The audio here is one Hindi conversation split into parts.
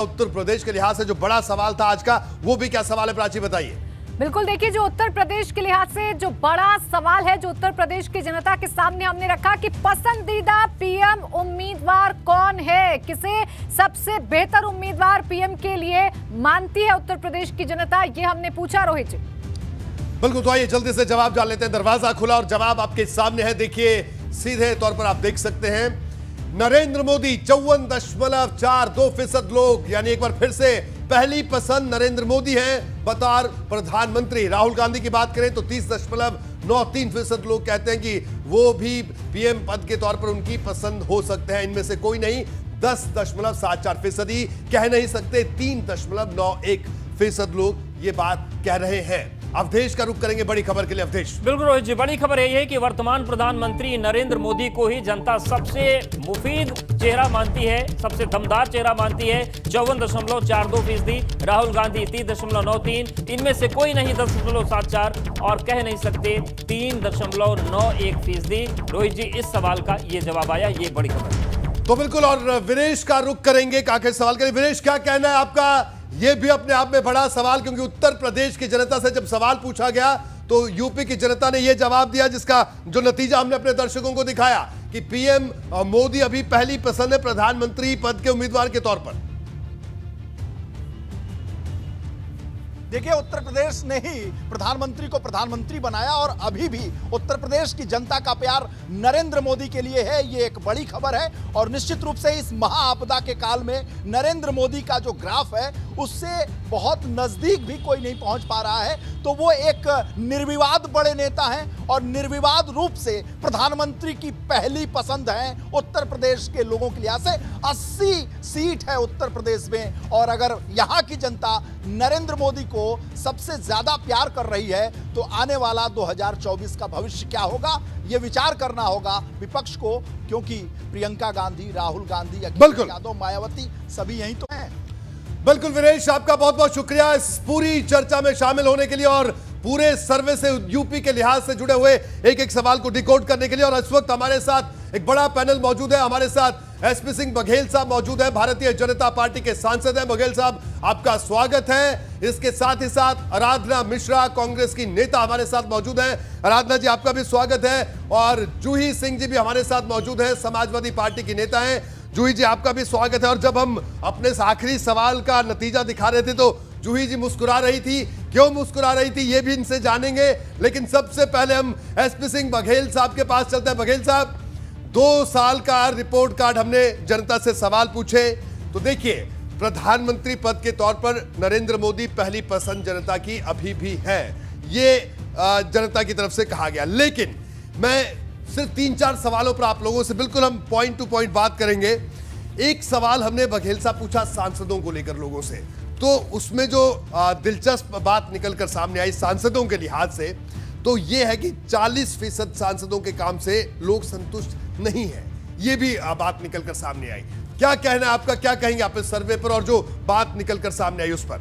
उत्तर प्रदेश के लिहाज से जो बड़ा सवाल था आज का, वो भी क्या सवाल है प्राची, बताइए। बिल्कुल, देखिए जो उत्तर प्रदेश के लिहाज से जो बड़ा सवाल है, जो उत्तर प्रदेश की जनता के सामने हमने रखा कि पसंदीदा पीएम उम्मीदवार कौन है, किसे सबसे बेहतर उम्मीदवार पीएम के लिए मानती है उत्तर प्रदेश की जनता, ये हमने पूछा रोहित जी। बिल्कुल, तो आइए जल्दी से जवाब जान लेते हैं। दरवाजा खुला और जवाब आपके सामने है। देखिए सीधे तौर पर आप देख सकते हैं, नरेंद्र मोदी 54.42% लोग, यानी एक बार फिर से पहली पसंद नरेंद्र मोदी हैं बतौर प्रधानमंत्री। राहुल गांधी की बात करें तो 30.93% लोग कहते हैं कि वो भी पीएम पद के तौर पर उनकी पसंद हो सकते हैं। इनमें से कोई नहीं 10.74% ही, कह नहीं सकते 3.91% लोग ये बात कह रहे हैं। अवधेश का रुख करेंगे बड़ी खबर के लिए। अवधेश। बिल्कुल रोहित जी, बड़ी खबर यही है कि वर्तमान प्रधानमंत्री नरेंद्र मोदी को ही जनता सबसे मुफीद चेहरा मानती है, सबसे दमदार चेहरा मानती है। 54.42%, राहुल गांधी 30.93, इनमें से कोई नहीं 10.74 और कह नहीं सकते 3.91%। रोहित जी, इस सवाल का ये जवाब आया, ये बड़ी खबर। तो बिल्कुल, और विनेश का रुख करेंगे काके सवाल के लिए। विनेश, क्या कहना है आपका? यह भी अपने आप में बड़ा सवाल, क्योंकि उत्तर प्रदेश की जनता से जब सवाल पूछा गया तो यूपी की जनता ने यह जवाब दिया, जिसका जो नतीजा हमने अपने दर्शकों को दिखाया कि पीएम मोदी अभी पहली पसंद है प्रधानमंत्री पद के उम्मीदवार के तौर पर। देखिए, उत्तर प्रदेश ने ही प्रधानमंत्री को प्रधानमंत्री बनाया और अभी भी उत्तर प्रदेश की जनता का प्यार नरेंद्र मोदी के लिए है। ये एक बड़ी खबर है और निश्चित रूप से इस महाआपदा के काल में नरेंद्र मोदी का जो ग्राफ है उससे बहुत नजदीक भी कोई नहीं पहुंच पा रहा है। तो वो एक निर्विवाद बड़े नेता हैं और निर्विवाद रूप से प्रधानमंत्री की पहली पसंद है उत्तर प्रदेश के लोगों के लिहाज से। 80 सीट है उत्तर प्रदेश में और अगर यहाँ की जनता नरेंद्र मोदी को सबसे ज्यादा प्यार कर रही है तो आने वाला 2024 का भविष्य क्या होगा, ये विचार करना होगा विपक्ष को, क्योंकि प्रियंका गांधी, राहुल गांधी, अखिलेश यादव, मायावती सभी यहीं तो हैं। बिल्कुल विनेश, आपका बहुत बहुत शुक्रिया इस पूरी चर्चा में शामिल होने के लिए और पूरे सर्वे से यूपी के लिहाज से जुड़े हुए एक एक सवाल को डिकोड करने के लिए। और इस वक्त हमारे साथ एक बड़ा पैनल मौजूद है। हमारे साथ एसपी सिंह बघेल साहब मौजूद है, भारतीय जनता पार्टी के सांसद हैं। बघेल साहब, आपका स्वागत है। इसके साथ ही साथ आराधना मिश्रा, कांग्रेस की नेता, हमारे साथ मौजूद हैं। आराधना जी, आपका भी स्वागत है। और जूही सिंह जी भी हमारे साथ मौजूद हैं, समाजवादी पार्टी की नेता हैं। जूही जी, आपका भी स्वागत है। और जब हम अपने आखिरी सवाल का नतीजा दिखा रहे थे तो जूही जी मुस्कुरा रही थी। क्यों मुस्कुरा रही थी ये भी इनसे जानेंगे, लेकिन सबसे पहले हम एसपी सिंह बघेल साहब के पास चलते हैं। बघेल साहब, 2 साल का रिपोर्ट कार्ड हमने जनता से सवाल पूछे, तो देखिए प्रधानमंत्री पद के तौर पर नरेंद्र मोदी पहली पसंद जनता की अभी भी है, ये जनता की तरफ से कहा गया। लेकिन मैं सिर्फ 3-4 सवालों पर आप लोगों से बिल्कुल हम पॉइंट टू पॉइंट बात करेंगे। एक सवाल हमने बघेल साहब पूछा सांसदों को लेकर लोगों से, तो उसमें जो दिलचस्प बात निकलकर सामने आई सांसदों के लिहाज से, तो ये है कि 40% सांसदों के काम से लोग संतुष्ट नहीं है। ये भी बात निकलकर सामने आई। क्या कहना है आपका, क्या कहेंगे आप इस सर्वे पर और जो बात निकलकर सामने आई उस पर?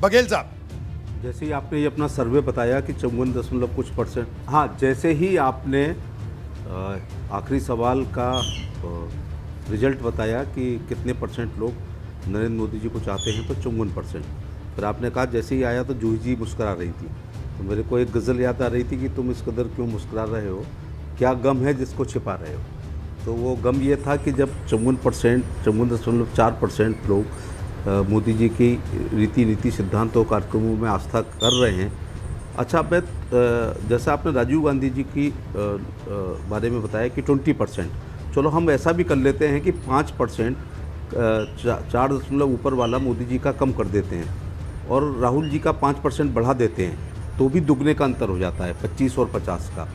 बघेल साहब, जैसे ही आपने ये अपना सर्वे बताया कि 54% हाँ, जैसे ही आपने आखिरी सवाल का रिजल्ट बताया कि कितने परसेंट लोग नरेंद्र मोदी जी को चाहते हैं, तो 54%। फिर आपने कहा जैसे ही आया तो जूही जी मुस्कुरा रही थी, तो मेरे को एक गज़ल याद आ रही थी कि तुम इस कदर क्यों मुस्कुरा रहे हो, क्या गम है जिसको छिपा रहे हो। तो वो गम ये था कि जब 54.4% लोग मोदी जी की रीति सिद्धांतों कार्यक्रमों में आस्था कर रहे हैं। अच्छा, मैं जैसा आपने राजीव गांधी जी की बारे में बताया कि 20%, चलो हम ऐसा भी कर लेते हैं कि 5%, 4 ऊपर वाला मोदी जी का कम कर देते हैं और राहुल जी का 5% बढ़ा देते हैं, तो भी दुगने का अंतर हो जाता है, 25 और 50 का।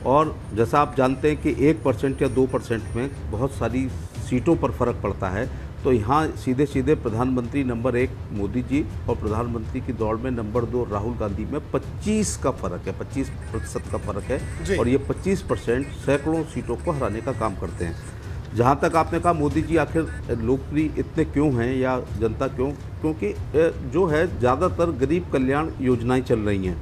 और जैसा आप जानते हैं कि 1% या 2% में बहुत सारी सीटों पर फ़र्क पड़ता है। तो यहाँ सीधे सीधे प्रधानमंत्री नंबर 1 मोदी जी और प्रधानमंत्री की दौड़ में नंबर 2 राहुल गांधी में 25 का फ़र्क है, 25% का फ़र्क है। और ये 25% सैकड़ों सीटों को हराने का काम करते हैं। जहाँ तक आपने कहा मोदी जी आखिर लोकप्रिय इतने क्यों हैं या जनता क्यों, क्योंकि जो है ज़्यादातर गरीब कल्याण योजनाएं चल रही हैं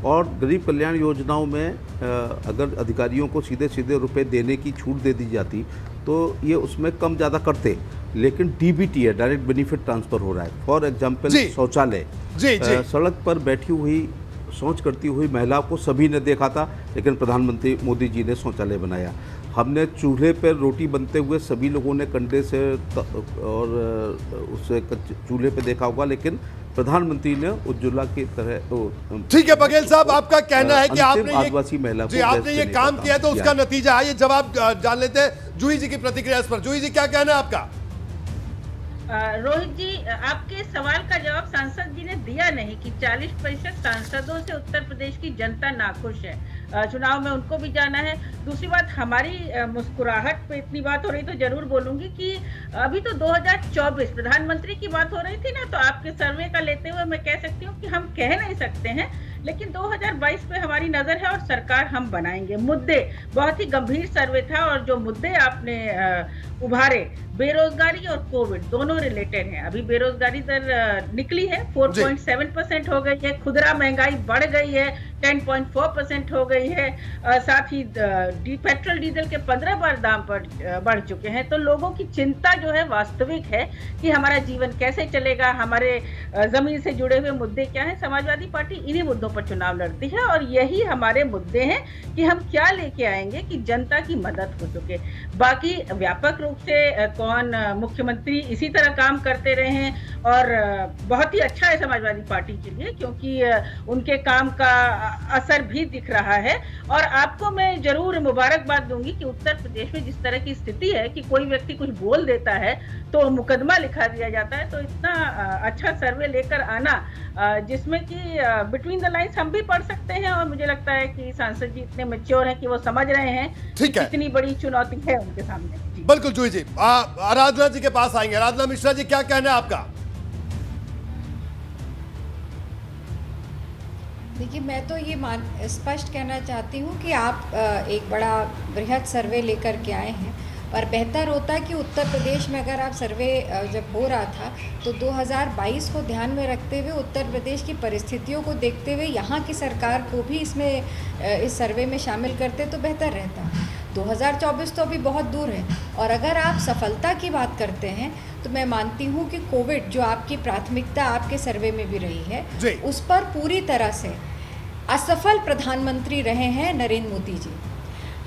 और गरीब कल्याण योजनाओं में अगर अधिकारियों को सीधे सीधे रुपए देने की छूट दे दी जाती तो ये उसमें कम ज़्यादा करते, लेकिन डीबीटी है, डायरेक्ट बेनिफिट ट्रांसफ़र हो रहा है। फॉर एग्जाम्पल जी। शौचालय, जी जी सड़क पर बैठी हुई शौच करती हुई महिला को सभी ने देखा था, लेकिन प्रधानमंत्री मोदी जी ने शौचालय बनाया। हमने चूल्हे पर रोटी बनते हुए सभी लोगों ने कंडे से और उसे चूल्हे पे देखा होगा, लेकिन प्रधानमंत्री ने उज्ज्वला की तरह। ठीक है बघेल साहब, आपका कहना है कि आपने आदिवासी महिला जी आपने ये काम किया तो उसका नतीजा है, ये जवाब जान लेते हैं जूही जी की प्रतिक्रिया इस पर। जूही जी क्या कहना है आपका? रोहित जी, आपके सवाल का जवाब सांसद जी ने दिया नहीं कि 40% सांसदों से उत्तर प्रदेश की जनता नाखुश है। चुनाव में उनको भी जाना है। दूसरी बात, हमारी मुस्कुराहट पे इतनी बात हो रही तो जरूर बोलूंगी कि अभी तो 2024 प्रधानमंत्री की बात हो रही थी ना, तो आपके सर्वे का लेते हुए मैं कह सकती हूँ कि हम कह नहीं सकते हैं, लेकिन 2022 पे हमारी नजर है और सरकार हम बनाएंगे। मुद्दे बहुत ही गंभीर सर्वे था और जो मुद्दे आपने उभारे, बेरोजगारी और कोविड दोनों रिलेटेड हैं। अभी बेरोजगारी दर निकली है, 4.7% हो गई है, खुदरा महंगाई बढ़ गई है, 10.4% हो गई है, साथ ही पेट्रोल डीजल के 15 बार दाम बढ़ चुके हैं। तो लोगों की चिंता जो है वास्तविक है कि हमारा जीवन कैसे चलेगा, हमारे जमीन से जुड़े हुए मुद्दे क्या हैं। समाजवादी पार्टी इन्हीं मुद्दों पर चुनाव लड़ती है और यही हमारे मुद्दे हैं कि हम क्या लेके आएंगे कि जनता की मदद हो सके। बाकी व्यापक रूप से कौन मुख्यमंत्री इसी तरह काम करते रहे हैं और बहुत ही अच्छा है समाजवादी पार्टी के लिए, क्योंकि उनके काम का असर भी दिख रहा है। और आपको मैं जरूर मुबारकबाद दूंगी कि उत्तर प्रदेश में जिस तरह की स्थिति है कि कोई व्यक्ति कुछ बोल देता है तो मुकदमा लिखा दिया जाता है, तो इतना अच्छा सर्वे लेकर आना जिसमें कि बिटवीन द लाइंस हम भी पढ़ सकते हैं, और मुझे लगता है कि सांसद जी इतने मैच्योर हैं कि वो समझ रहे हैं कितनी बड़ी चुनौती है उनके सामने। बिल्कुल जूही जी, आराधना जी के पास आएंगे। आराधना मिश्रा जी, क्या कहना है आपका? देखिए, मैं तो ये स्पष्ट कहना चाहती हूँ कि आप एक बड़ा बृहद सर्वे लेकर के आए हैं, पर बेहतर होता कि उत्तर प्रदेश में अगर आप सर्वे जब हो रहा था तो 2022 को ध्यान में रखते हुए, उत्तर प्रदेश की परिस्थितियों को देखते हुए यहाँ की सरकार को भी इसमें इस सर्वे में शामिल करते तो बेहतर रहता। 2024 तो अभी बहुत दूर है, और अगर आप सफलता की बात करते हैं तो मैं मानती हूँ कि कोविड जो आपकी प्राथमिकता आपके सर्वे में भी रही है, उस पर पूरी तरह से असफल प्रधानमंत्री रहे हैं नरेंद्र मोदी जी।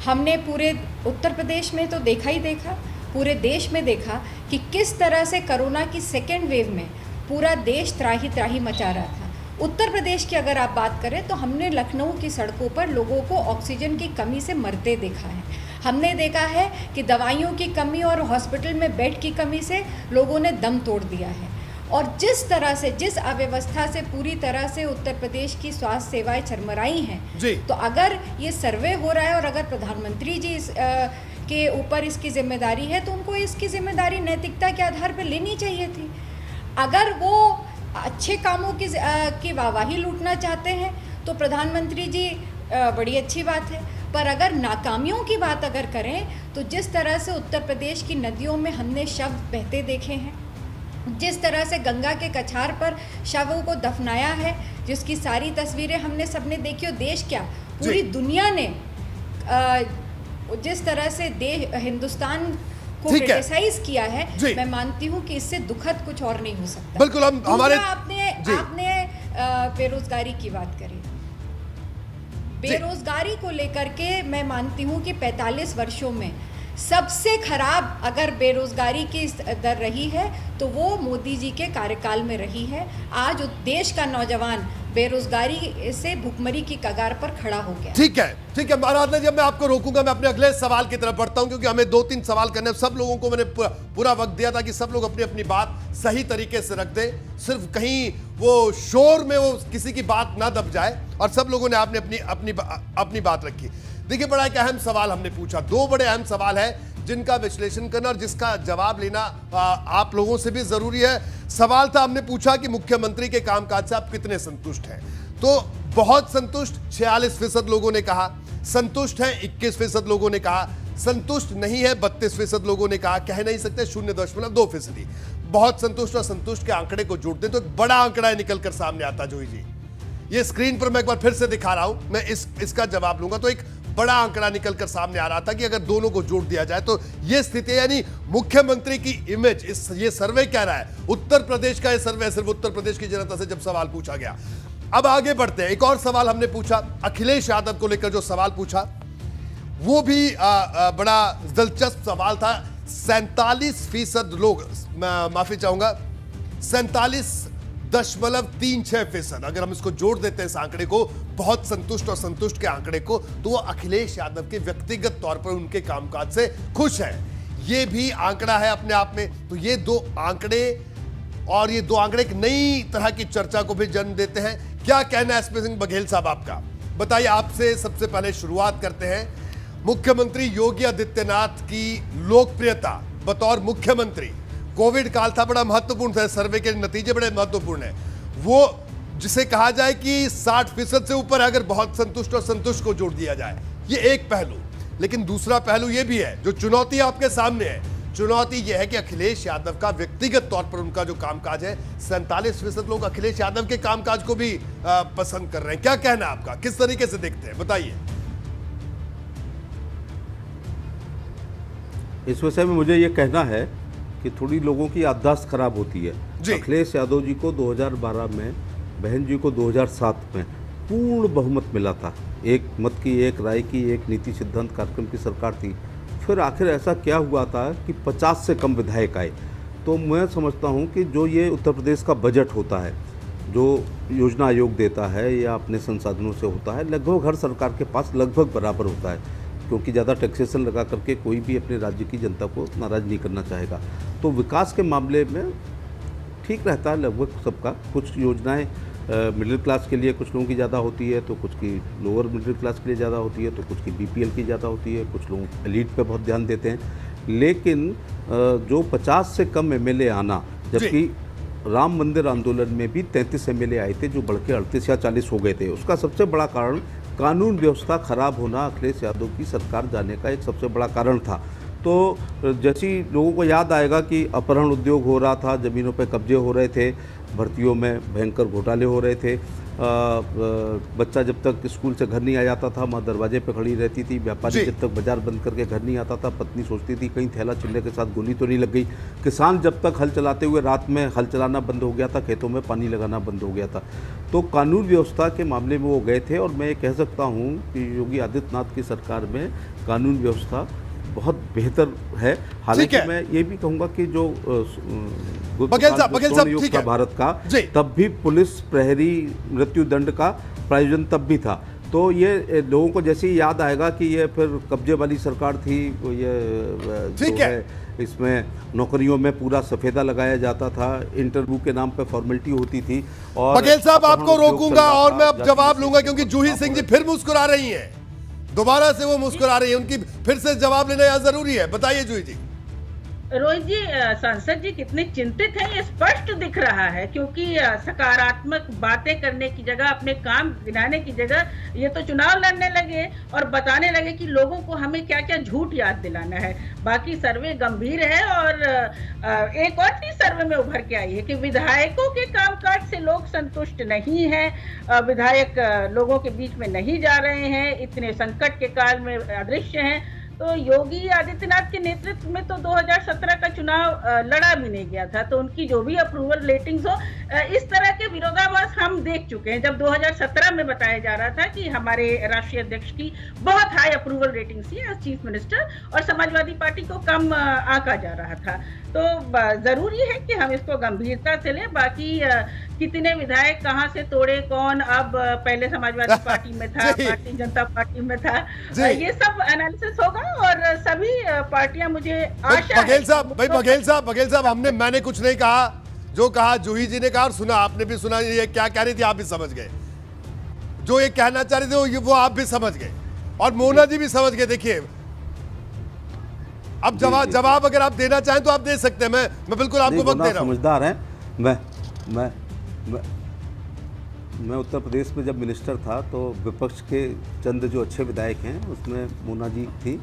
हमने पूरे उत्तर प्रदेश में तो देखा ही देखा, पूरे देश में देखा कि किस तरह से कोरोना की सेकेंड वेव में पूरा देश त्राही त्राही मचा रहा था। उत्तर प्रदेश की अगर आप बात करें तो हमने लखनऊ की सड़कों पर लोगों को ऑक्सीजन की कमी से मरते देखा है। हमने देखा है कि दवाइयों की कमी और हॉस्पिटल में बेड की कमी से लोगों ने दम तोड़ दिया है। और जिस तरह से, जिस अव्यवस्था से पूरी तरह से उत्तर प्रदेश की स्वास्थ्य सेवाएं चरमराई हैं, तो अगर ये सर्वे हो रहा है और अगर प्रधानमंत्री जी के ऊपर इसकी जिम्मेदारी है तो उनको इसकी जिम्मेदारी नैतिकता के आधार पर लेनी चाहिए थी। अगर वो अच्छे कामों की वाहवाही लूटना चाहते हैं तो प्रधानमंत्री जी बड़ी अच्छी बात है, पर अगर नाकामियों की बात अगर करें तो जिस तरह से उत्तर प्रदेश की नदियों में हमने शव बहते देखे हैं, जिस तरह से गंगा के कछार पर शवों को दफनाया है, जिसकी सारी तस्वीरें हमने सबने देखी, और देश क्या पूरी दुनिया ने जिस तरह से हिंदुस्तान को क्रिटिसाइज किया है, मैं मानती हूं कि इससे दुखद कुछ और नहीं हो सकता। बिल्कुल। हम हमारे आपने बेरोजगारी की बात करी। बेरोजगारी को लेकर के मैं मानती हूं कि 45 वर्षों में सबसे खराब अगर बेरोजगारी की दर रही है तो वो मोदी जी के कार्यकाल में रही है। आज देश का नौजवान बेरोजगारी से भुखमरी की कगार पर खड़ा हो गया। ठीक है, ठीक है आराधना जी, मैं आपको रोकूंगा, मैं अपने अगले सवाल की तरफ बढ़ता हूं, क्योंकि हमें 2-3 सवाल करने, सब लोगों को मैंने पूरा वक्त दिया था कि सब लोग अपनी अपनी बात सही तरीके से रख दें, सिर्फ कहीं वो शोर में वो किसी की बात ना दब जाए, और सब लोगों ने आपने अपनी बात रखी। देखिए, बड़ा एक अहम सवाल हमने पूछा, 2 बड़े अहम सवाल है जिनका विश्लेषण करना और जिसका जवाब लेना आप लोगों से भी जरूरी है। सवाल था, हमने पूछा कि मुख्यमंत्री के कामकाज से आप कितने संतुष्ट हैं, तो बहुत संतुष्ट 46% लोगों ने कहा, संतुष्ट हैं 21% लोगों ने कहा, संतुष्ट नहीं है 32% लोगों ने कहा, कह नहीं सकते 0.2%। बहुत संतुष्ट और संतुष्ट के आंकड़े को जोड़ते तो एक बड़ा आंकड़ा निकल कर सामने आता। जोई जी, ये स्क्रीन पर मैं एक बार फिर से दिखा रहा हूं, मैं इसका जवाब लूंगा तो एक बड़ा आंकड़ा निकलकर सामने आ रहा था कि अगर दोनों को जोड़ दिया जाए तो ये स्थिति, यानी मुख्यमंत्री की इमेज, ये सर्वे कह रहा है, उत्तर प्रदेश का ये सर्वे, सिर्फ उत्तर प्रदेश की जनता से जब सवाल पूछा गया। अब आगे बढ़ते हैं, एक और सवाल हमने पूछा अखिलेश यादव को लेकर, जो सवाल पूछा वो भी बड़ा दिलचस्प सवाल था। 47% लोग, माफी चाहूंगा, 47.36%, अगर हम इसको जोड़ देते हैं इस आंकड़े को, बहुत संतुष्ट और संतुष्ट के आंकड़े को, तो वो अखिलेश यादव के व्यक्तिगत तौर पर उनके कामकाज से खुश है। ये भी आंकड़ा है अपने आप में। तो ये दो आंकड़े एक नई तरह की चर्चा को भी जन्म देते हैं। क्या कहना है एसपी सिंह बघेल साहब आपका? बताइए, आपसे सबसे पहले शुरुआत करते हैं। मुख्यमंत्री योगी आदित्यनाथ की लोकप्रियता बतौर मुख्यमंत्री, कोविड काल था, बड़ा महत्वपूर्ण था, सर्वे के नतीजे बड़े महत्वपूर्ण है, वो जिसे कहा जाए कि 60% से ऊपर है अगर बहुत संतुष्ट और संतुष्ट को जोड़ दिया जाए, ये एक पहलू। लेकिन दूसरा पहलू ये भी है, जो चुनौती आपके सामने है, चुनौती यह है कि अखिलेश यादव का व्यक्तिगत तौर पर उनका जो कामकाज है, 47% लोग अखिलेश यादव के कामकाज को भी पसंद कर रहे हैं। क्या कहना है आपका, किस तरीके से देखते हैं, बताइए। इस विषय में मुझे ये कहना है कि थोड़ी लोगों की याददाश्त खराब होती है। अखिलेश यादव जी को 2012 में, बहन जी को 2007 में पूर्ण बहुमत मिला था। एक मत की, एक राय की, एक नीति सिद्धांत कार्यक्रम की सरकार थी। फिर आखिर ऐसा क्या हुआ था कि 50 से कम विधायक आए। तो मैं समझता हूँ कि जो ये उत्तर प्रदेश का बजट होता है, जो योजना आयोग देता है या अपने संसाधनों से होता है, लगभग हर सरकार के पास लगभग बराबर होता है, क्योंकि ज़्यादा टैक्सेशन लगा करके कोई भी अपने राज्य की जनता को नाराज़ नहीं करना चाहेगा। तो विकास के मामले में ठीक रहता है लगभग सबका। कुछ योजनाएं मिडिल क्लास के लिए कुछ लोगों की ज़्यादा होती है, तो कुछ की लोअर मिडिल क्लास के लिए ज़्यादा होती है, तो कुछ की बीपीएल की ज़्यादा होती है, कुछ लोग एलीट पे बहुत ध्यान देते हैं। लेकिन जो 50 से कम एमएलए आना, जबकि राम मंदिर आंदोलन में भी 33 एमएलए आए थे जो बढ़ के 38 या 40 हो गए थे, उसका सबसे बड़ा कारण कानून व्यवस्था खराब होना अखिलेश यादव की सरकार जाने का एक सबसे बड़ा कारण था। तो जैसी लोगों को याद आएगा कि अपहरण उद्योग हो रहा था, ज़मीनों पे कब्जे हो रहे थे, भर्तियों में भयंकर घोटाले हो रहे थे, बच्चा जब तक स्कूल से घर नहीं आ जाता था माँ दरवाजे पे खड़ी रहती थी, व्यापारी जब तक बाजार बंद करके घर नहीं आता था पत्नी सोचती थी कहीं थैला चिल्ले के साथ गोली तो नहीं लग गई, किसान जब तक हल चलाते हुए रात में हल चलाना बंद हो गया था, खेतों में पानी लगाना बंद हो गया था। तो कानून व्यवस्था के मामले में वो गए थे। और मैं ये कह सकता हूँ कि योगी आदित्यनाथ की सरकार में कानून व्यवस्था बहुत बेहतर है। हालांकि मैं ये भी कहूँगा कि जो बघेल साहब ठीक है, भारत का, तब भी पुलिस प्रहरी मृत्यु दंड का प्रायोजन तब भी था। तो ये लोगों को जैसे ही याद आएगा कि ये फिर कब्जे वाली सरकार थी, ये ठीक है, इसमें नौकरियों में पूरा सफेदा लगाया जाता था, इंटरव्यू के नाम पे फॉर्मेलिटी होती थी। और बघेल साहब आपको रोकूंगा और मैं अब जवाब लूंगा क्योंकि जूही सिंह जी फिर मुस्कुरा रही हैं, दोबारा से वो मुस्कुरा रही है, उनकी फिर से जवाब लेना यहाँ जरूरी है। बताइए जूही जी। रोहित जी, सांसद जी कितने चिंतित हैं ये स्पष्ट दिख रहा है, क्योंकि सकारात्मक बातें करने की जगह, अपने काम गिनाने की जगह ये तो चुनाव लड़ने लगे और बताने लगे कि लोगों को हमें क्या क्या झूठ याद दिलाना है। बाकी सर्वे गंभीर है और एक और चीज सर्वे में उभर के आई है कि विधायकों के कामकाज से लोग संतुष्ट नहीं है, विधायक लोगों के बीच में नहीं जा रहे हैं, इतने संकट के काल में अदृश्य हैं। तो योगी आदित्यनाथ के नेतृत्व में तो 2017 का चुनाव लड़ा भी नहीं गया था, तो उनकी जो भी अप्रूवल रेटिंग्स हो, इस तरह के विरोधाभास हम देख चुके हैं। जब 2017 में बताया जा रहा था कि हमारे राष्ट्रीय अध्यक्ष की बहुत हाई अप्रूवल रेटिंग्स थी एज चीफ मिनिस्टर और समाजवादी पार्टी को कम आंका जा रहा था। तो जरूरी है कि हम इसको गंभीरता से लें। बाकी कितने विधायक कहां से तोड़े कौन, अब पहले समाजवादी पार्टी में था, भारतीय जनता पार्टी में था, ये सब एनालिसिस होगा और सभी पार्टियां, मुझे आशा है। बघेल साहब मैंने कुछ नहीं कहा, जो कहा जूही जी ने कहा और सुना, आपने भी सुना, ये क्या कह रही थी आप भी समझ गए, जो ये कहना चाह रही थी वो आप भी समझ गए और मोना जी भी समझ गए। देखिए अब जवाब अगर आप देना चाहें तो आप दे सकते हैं, मैं बिल्कुल आपको वक्त दे रहा हूं। समझदार हैं। मैं उत्तर प्रदेश में जब मिनिस्टर था तो विपक्ष के चंद जो अच्छे विधायक हैं उसमें मोना जी थी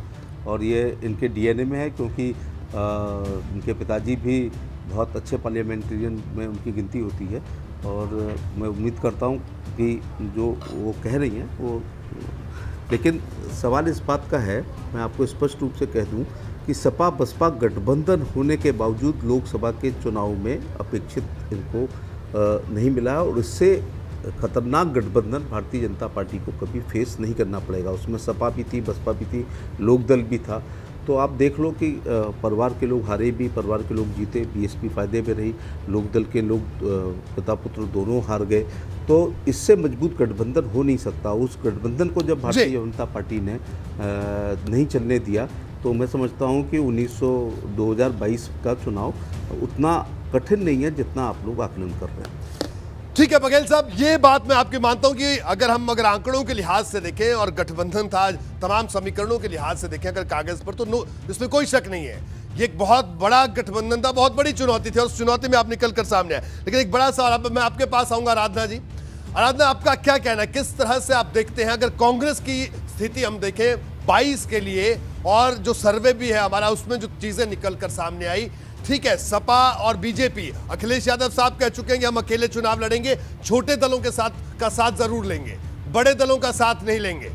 और ये इनके डीएनए में है, क्योंकि इनके पिताजी भी बहुत अच्छे पार्लियामेंटेरियन में उनकी गिनती होती है। और मैं उम्मीद करता हूँ कि जो वो कह रही हैं वो, लेकिन सवाल इस बात का है, मैं आपको स्पष्ट रूप से कह दूं कि सपा बसपा गठबंधन होने के बावजूद लोकसभा के चुनाव में अपेक्षित इनको नहीं मिला और इससे खतरनाक गठबंधन भारतीय जनता पार्टी को कभी फेस नहीं करना पड़ेगा। उसमें सपा भी थी, बसपा भी थी, लोकदल भी था। तो आप देख लो कि परिवार के लोग हारे भी, परिवार के लोग जीते, बीएसपी फायदे में रही, लोकदल के लोग पिता पुत्र दोनों हार गए। तो इससे मजबूत गठबंधन हो नहीं सकता। उस गठबंधन को जब भारतीय जनता पार्टी ने नहीं चलने दिया तो मैं समझता हूँ कि 2022 का चुनाव उतना कठिन नहीं है जितना आप लोग आकलन कर रहे हैं। ठीक है बघेल साहब, ये बात मैं आपकी मानता हूं कि अगर आंकड़ों के लिहाज से देखें और गठबंधन था तमाम समीकरणों के लिहाज से देखें अगर कागज पर, तो इसमें कोई शक नहीं है ये एक बहुत बड़ा गठबंधन था, बहुत बड़ी चुनौती थी और उस चुनौती में आप निकल कर सामने आए। लेकिन एक बड़ा सवाल, मैं आपके पास आऊंगा आराधना जी। आराधना, आपका क्या कहना है, किस तरह से आप देखते हैं अगर कांग्रेस की स्थिति हम देखें 22 के लिए, और जो सर्वे भी है हमारा उसमें जो चीजें निकल कर सामने आई, ठीक है सपा और बीजेपी, अखिलेश यादव साहब कह चुके हैं कि हम अकेले चुनाव लड़ेंगे, छोटे दलों के साथ जरूर लेंगे, बड़े दलों का साथ नहीं लेंगे।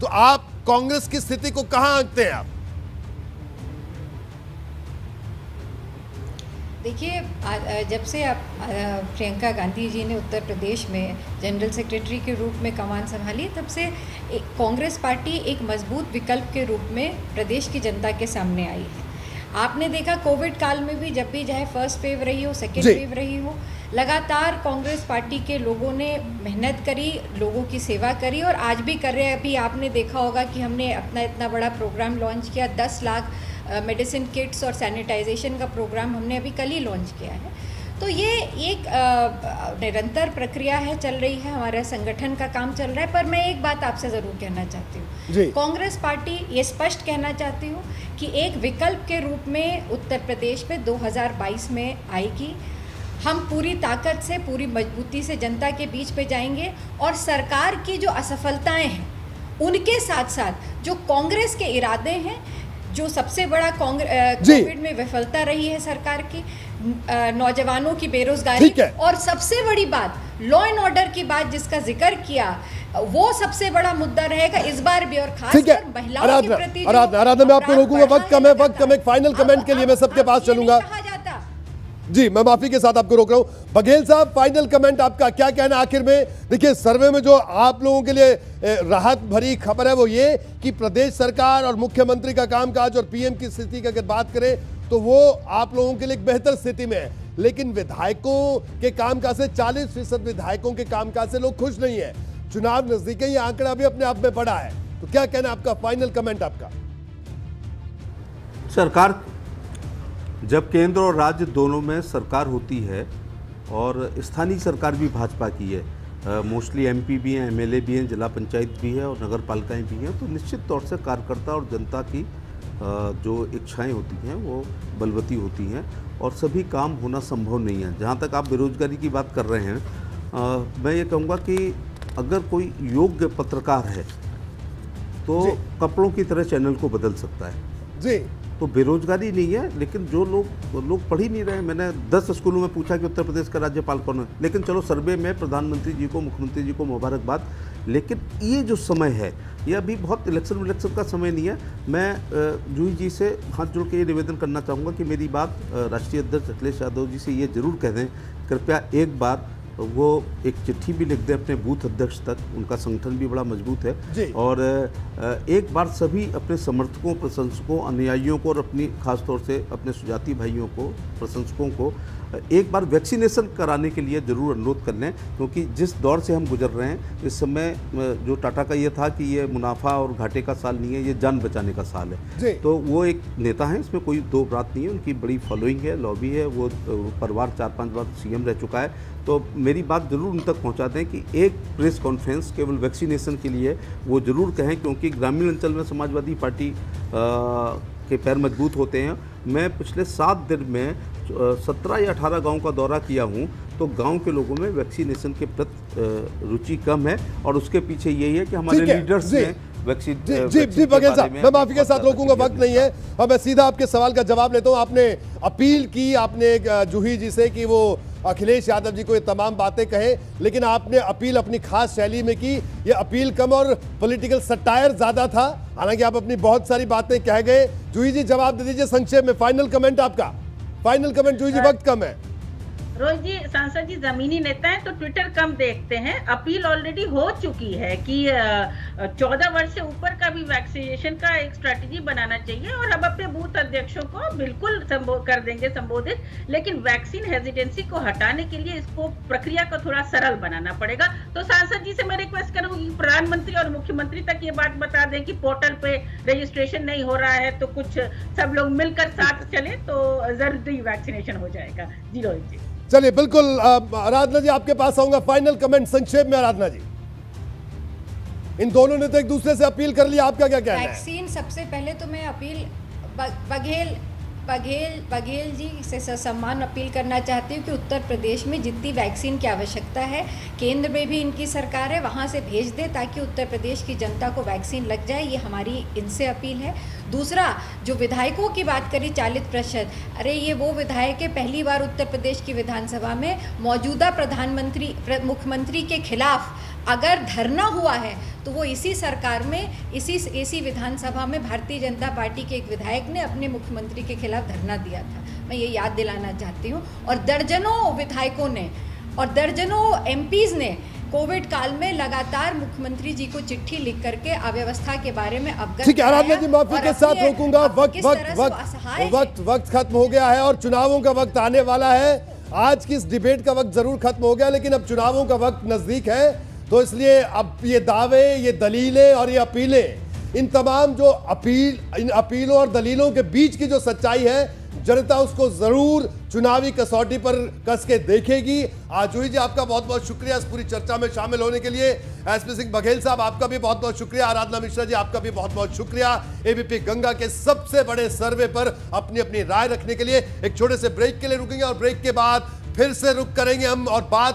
तो आप कांग्रेस की स्थिति को कहां आंकते हैं आप? देखिए, जब से आप प्रियंका गांधी जी ने उत्तर प्रदेश में जनरल सेक्रेटरी के रूप में कमान संभाली, तब से कांग्रेस पार्टी एक मजबूत विकल्प के रूप में प्रदेश की जनता के सामने आई है। आपने देखा कोविड काल में भी, जब भी चाहे फर्स्ट वेव रही हो, सेकेंड वेव रही हो, लगातार कांग्रेस पार्टी के लोगों ने मेहनत करी, लोगों की सेवा करी और आज भी कर रहे हैं। अभी आपने देखा होगा कि हमने अपना इतना बड़ा प्रोग्राम लॉन्च किया, 10 लाख मेडिसिन किट्स और सैनिटाइजेशन का प्रोग्राम हमने अभी कल ही लॉन्च किया है। तो ये एक निरंतर प्रक्रिया है, चल रही है, हमारा संगठन का काम चल रहा है। पर मैं एक बात आपसे ज़रूर कहना चाहती हूँ, कांग्रेस पार्टी ये स्पष्ट कहना चाहती हूँ कि एक विकल्प के रूप में उत्तर प्रदेश में 2022 में आएगी। हम पूरी ताकत से, पूरी मजबूती से जनता के बीच पे जाएंगे और सरकार की जो असफलताएं हैं उनके साथ साथ जो कांग्रेस के इरादे हैं, जो सबसे बड़ा कोविड में विफलता रही है सरकार की, नौजवानों की बेरोजगारी, और सबसे बड़ी बात लॉ एंड ऑर्डर की बात जिसका जिक्र किया, वो सबसे बड़ा मुद्दा रहेगा इस बार भी। और खासकर महिलाओं के प्रति आराधना, मैं आपको रोकूंगा, वक्त कम है, एक फाइनल कमेंट के लिए मैं सबके पास चलूंगा जी। मैं माफी के साथ आपको रोक रहा हूं। बघेल साहब, फाइनल कमेंट आपका क्या कहना आखिर में? देखिए, सर्वे में जो आप लोगों के लिए राहत भरी खबर है वो ये कि प्रदेश सरकार और मुख्यमंत्री का कामकाज और पीएम की स्थिति की अगर बात करें तो वो आप लोगों के लिए एक बेहतर स्थिति में है, लेकिन विधायकों के कामकाज से 40% विधायकों के कामकाज से लोग खुश नहीं है। चुनाव नजदीक है, ये आंकड़ा भी अपने आप में बड़ा है, तो क्या कहना आपका, फाइनल कमेंट आपका? सरकार, जब केंद्र और राज्य दोनों में सरकार होती है और स्थानीय सरकार भी भाजपा की है, मोस्टली एमपी भी हैं, एमएलए भी हैं, जिला पंचायत भी है और नगर पालिकाएँ भी हैं, तो निश्चित तौर से कार्यकर्ता और जनता की जो इच्छाएं होती हैं वो बलवती होती हैं और सभी काम होना संभव नहीं है। जहाँ तक आप बेरोजगारी की बात कर रहे हैं, मैं ये कहूँगा कि अगर कोई योग्य पत्रकार है तो कपड़ों की तरह चैनल को बदल सकता है जी। तो बेरोजगारी नहीं है, लेकिन जो लोग पढ़ ही नहीं रहे। मैंने 10 स्कूलों में पूछा कि उत्तर प्रदेश का राज्यपाल कौन है, लेकिन चलो सर्वे में प्रधानमंत्री जी को, मुख्यमंत्री जी को मुबारकबाद, लेकिन ये जो समय है ये अभी बहुत इलेक्शन का समय नहीं है। मैं जूही जी से हाथ जोड़ के ये निवेदन करना चाहूँगा कि मेरी बात राष्ट्रीय अध्यक्ष अखिलेश यादव जी से ये जरूर कह दें, कृपया एक बार वो एक चिट्ठी भी लिख दें अपने बूथ अध्यक्ष तक, उनका संगठन भी बड़ा मजबूत है, और एक बार सभी अपने समर्थकों, प्रशंसकों, अनुयायियों को और अपनी खासतौर से अपने सुजाती भाइयों को, प्रशंसकों को एक बार वैक्सीनेशन कराने के लिए ज़रूर अनुरोध कर लें, क्योंकि जिस दौर से हम गुजर रहे हैं इस समय, जो टाटा का ये था कि ये मुनाफा और घाटे का साल नहीं है, ये जान बचाने का साल है। तो वो एक नेता हैं, इसमें कोई दो बात नहीं है, उनकी बड़ी फॉलोइंग है, लॉबी है, वो परिवार 4-5 बार सीएम रह चुका है। तो मेरी बात ज़रूर उन तक पहुंचा दें कि एक प्रेस कॉन्फ्रेंस केवल वैक्सीनेशन के लिए वो ज़रूर कहें, क्योंकि ग्रामीण अंचल में समाजवादी पार्टी के पैर मजबूत होते हैं। मैं पिछले 7 दिन में 17 या 18 गांव का दौरा किया हूं, तो गांव के लोगों में वैक्सीनेशन के प्रति रुचि कम है और उसके पीछे यही है कि हमारे लीडर्स ने वैक्सीन जी बघेल साहब, मैं माफी के साथ रोकूंगा, वक्त नहीं है और मैं सीधा आपके सवाल का जवाब लेता हूं। आपने अपील की, आपने जूही जी से कि वो अखिलेश यादव जी को ये तमाम बातें कहे, लेकिन आपने अपील अपनी खास शैली में की। ये अपील कम और पॉलिटिकल सटायर ज्यादा था, हालांकि आप अपनी बहुत सारी बातें कह गए। जूही जी जवाब दे दीजिए संक्षेप में, फाइनल कमेंट आपका, फाइनल कमेंट जूही जी, वक्त कम है। रोहित जी, सांसद जी जमीनी नेता हैं तो ट्विटर कम देखते हैं। अपील ऑलरेडी हो चुकी है कि 14 वर्ष से ऊपर का भी वैक्सीनेशन का एक स्ट्रेटेजी बनाना चाहिए और हम अपने बूथ अध्यक्षों को बिल्कुल कर देंगे संबोधित, लेकिन वैक्सीन हेजिटेंसी को हटाने के लिए इसको प्रक्रिया को थोड़ा सरल बनाना पड़ेगा। तो सांसद जी से मैं रिक्वेस्ट करूंगी प्रधानमंत्री और मुख्यमंत्री तक ये बात बता दें कि पोर्टल पे रजिस्ट्रेशन नहीं हो रहा है, तो कुछ सब लोग मिलकर साथ चले तो जरूरी वैक्सीनेशन हो जाएगा। जी रोहित जी। चलिए बिल्कुल, आराधना जी आपके पास आऊंगा, फाइनल कमेंट संक्षेप में। आराधना जी, इन दोनों ने तो एक दूसरे से अपील कर लिया, आपका क्या कहना है? वैक्सीन, सबसे पहले तो मैं अपील बघेल जी से सम्मान अपील करना चाहती हूँ कि उत्तर प्रदेश में जितनी वैक्सीन की आवश्यकता है, केंद्र में भी इनकी सरकार है, वहाँ से भेज दे ताकि उत्तर प्रदेश की जनता को वैक्सीन लग जाए। ये हमारी इनसे अपील है। दूसरा, जो विधायकों की बात करी 40%, अरे ये वो विधायक है, पहली बार उत्तर प्रदेश की विधानसभा में मौजूदा मुख्यमंत्री के खिलाफ अगर धरना हुआ है तो वो इसी सरकार में, इसी विधानसभा में भारतीय जनता पार्टी के एक विधायक ने अपने मुख्यमंत्री के खिलाफ धरना दिया था। मैं ये याद दिलाना चाहती हूँ। और दर्जनों विधायकों ने और दर्जनों एमपीज ने कोविड काल में लगातार मुख्यमंत्री जी को चिट्ठी लिख करके अव्यवस्था के बारे में अवगत। ठीक है आराधना जी, माफी के साथ रोकूंगा, वक्त खत्म हो गया है और चुनावों का वक्त आने वाला है। आज की इस डिबेट का वक्त जरूर खत्म हो गया, लेकिन अब चुनावों का वक्त नजदीक है, तो इसलिए अब ये दावे, ये दलीलें और ये अपीलें, इन तमाम जो इन अपीलों और दलीलों के बीच की जो सच्चाई है, जनता उसको जरूर चुनावी कसौटी पर कस के देखेगी। जूही जी आपका बहुत बहुत शुक्रिया इस पूरी चर्चा में शामिल होने के लिए। एसपी सिंह बघेल साहब आपका भी बहुत बहुत शुक्रिया। आराधना मिश्रा जी आपका भी बहुत बहुत शुक्रिया। एबीपी गंगा के सबसे बड़े सर्वे पर अपनी अपनी राय रखने के लिए। एक छोटे से ब्रेक के लिए रुकेंगे और ब्रेक के बाद फिर से रुक करेंगे हम और बात